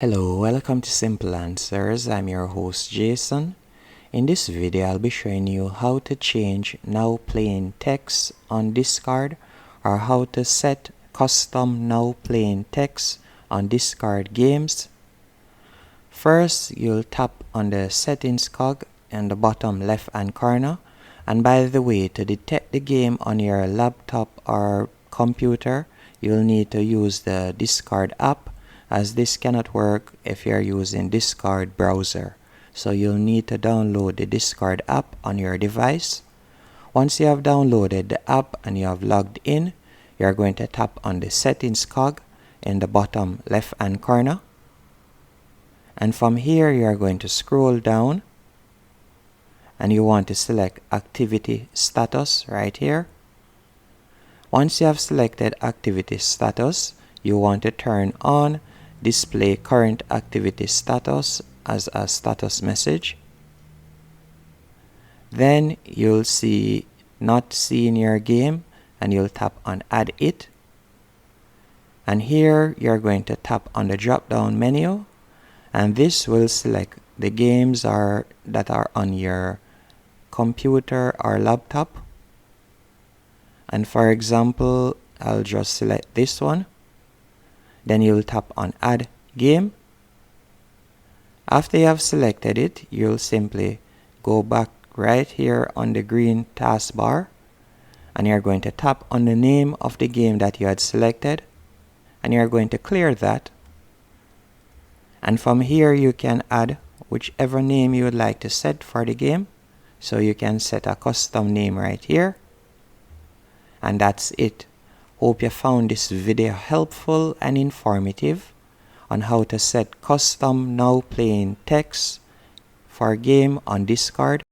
Hello, welcome to Simple Answers. I'm your host Jason. In this video, I'll be showing you how to change now playing text on Discord or how to set custom now playing text on Discord games. First, you'll tap on the settings cog in the bottom left hand corner. And by the way, to detect the game on your laptop or computer, you'll need to use the Discord app, as this cannot work if you're using Discord browser. So you'll need to download the Discord app on your device. Once you have downloaded the app and you have logged in, you're going to tap on the settings cog in the bottom left hand corner. And from here, you're going to scroll down and you want to select activity status right here. Once you have selected activity status, you want to turn on display current activity status as a status message. Then you'll see not seen your game and you'll tap on add it. And here you're going to tap on the drop down menu, and this will select the games that are on your computer or laptop. And for example, I'll just select this one. Then you'll tap on add game. After you have selected it, you'll simply go back right here on the green taskbar and you're going to tap on the name of the game that you had selected and you're going to clear that. And from here you can add whichever name you would like to set for the game. So you can set a custom name right here. And that's it. Hope you found this video helpful and informative on how to set custom now playing text for game on Discord.